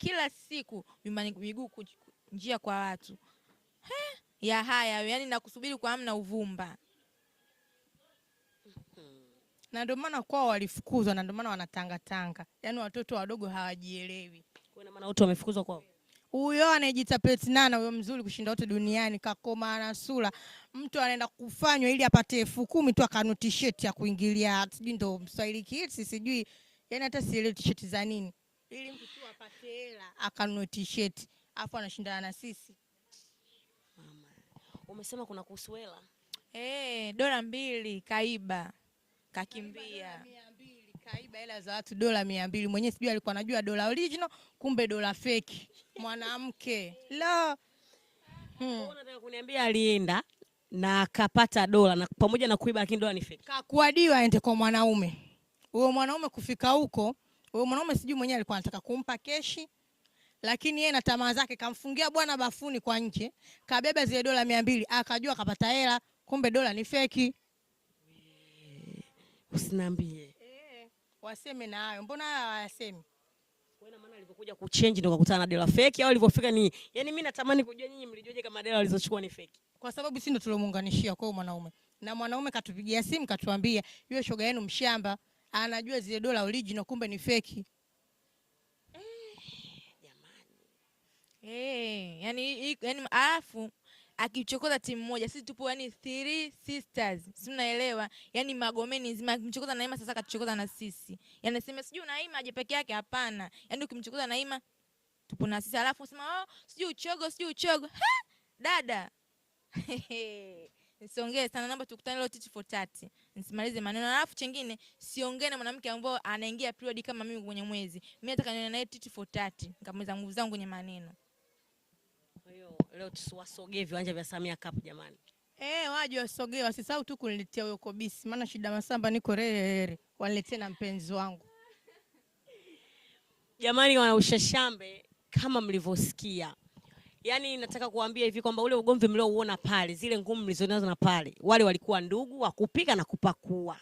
kila siku nyumbani, miguu njia kwa watu ya haya, yani nakusubiri kwa amna uvumba. Na ndio maana kwao walifukuzwa, na ndio maana wanatangatanga. Yaani watoto wadogo hawajielewi. Kwa maana watu wamefukuzwa kwao. Huyo anayejiita Platinum, huyo mzuri kushinda wote duniani, kakoma na sura. Mtu anaenda kufanywa ili apate 10,000 tu akanunua t-shirt ya kuingilia. Sijui ndo Mswahili Kids, sijui. Yaani hata sielewi t-shirt za nini. Ili mtu tu apate hela akanunua t-shirt, afu anashindana na sisi. Mama. Umesema kuna kuhusu hela? Dola 2 kaiba. Kakimbia. Kaiba hela za watu dola 200. Mwenyewe sijui alikuwa anajua dola original, kumbe dola fake. Mwanamke. La. Unataka kuniambia alienda na akapata dola na pamoja na kuiba, lakini dola ni fake. Kakuadiwa aende kwa mwanaume. Huyo mwanaume kufika huko, huyo mwanaume sijui mwenyewe alikuwa anataka kumpa keshi, lakini yeye na tamaa zake kamfungia bwana bafuni kwa nje, kabeba zile dola 200, akajua akapata hela, kumbe dola ni fake. Usiniambie. Waseme na hayo. Mbona hawasemi? Kwa maana alipokuja kuchange ndo kukutana na dola fake au alipofika ni, yani mimi natamani kujua nyinyi mlijoje kama dola walizochukua ni fake. Kwa sababu sisi ndo tulomuunganishia kwa mwanaume. Na mwanaume katupigia simu katuambia, "Yule shoga yenu mshamba, anajua zile dola original kumbe ni fake." Jamani. Yani alafu akichokoza timu moja, sisi tupo yani 3 sisters. Si unaelewa? Yani Magomeni nzima akimchokoza Naima, sasa katuchokoza na sisi. Yani sema sijui Naima aje peke yake, hapana. Yani ukimchokoza Naima tupo na sisi, alafu sema sijui uchogo. Ha! Dada. Nisiongee sana, naomba tukutane leo titi for 30. Nisimalize maneno. Alafu chengine siongee na mwanamke ambaye anaingia period kama mimi kwenye mwezi. Mimi nataka nione naye titi for 30. Nikamweza nguvu zangu kwenye maneno. Kwa hiyo leo tusiwasogee viwanja vya Samia Cup jamani. Waje wasogee, wasisahau tu kuniletea huyo Kobisi. Maana shida Masamba niko rere. Waniletee na mpenzi wangu. Jamani wana Ushashambe, kama mlivyosikia. Yaani nataka kuambia hivi kwamba ule ugomvi mliouona pale, zile ngumu mlizonazo na pale, wale walikuwa ndugu wa kupika na kupakua.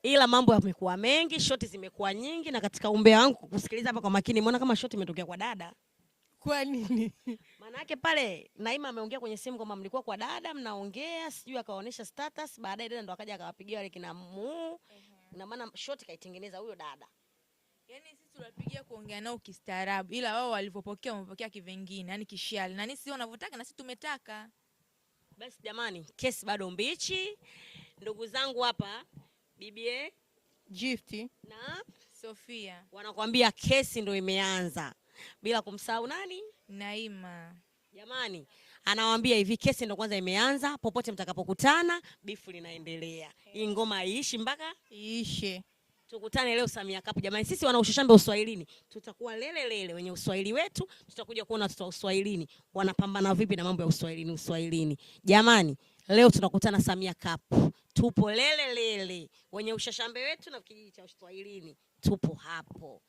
Ila mambo yamekuwa mengi, shoti zimekuwa nyingi, na katika umbea wangu kusikiliza hapa kwa makini, nimeona kama shoti imetokea kwa dada. Kwa nini? Maana yake pale Naima ameongea kwenye simu kwamba mlikuwa kwa dada mnaongea, sijui akaonyesha status, baadaye dada ndo akaja akawapigia wale kina na maana shoti kaitengeneza huyo dada. Yani sisi tunapigia kuongea nao kistaarabu, ila wao walivyopokea wamepokea kivengine, yani kishiali. Na sisi wanavyotaka na sisi tumetaka. Basi jamani, kesi bado mbichi. Ndugu zangu hapa, Bibie Gift na Sofia wanakuambia kesi ndo imeanza. Bila kumsahau nani? Naima. Jamani, anawaambia hivi kesi ndo kwanza imeanza, popote mtakapokutana, bifu linaendelea. Hii ngoma haiishi mpaka iishe. Tukutane leo Samia Cup jamani. Sisi wana Ushashambe Uswahilini tutakuwa lele wenye Uswahili wetu, tutakuja kuona watoto wa Uswahilini wanapambana vipi na mambo ya Uswahilini. Jamani, leo tunakutana Samia Cup. Tupo lele wenye Ushashambe wetu na kijiji cha Uswahilini. Tupo hapo.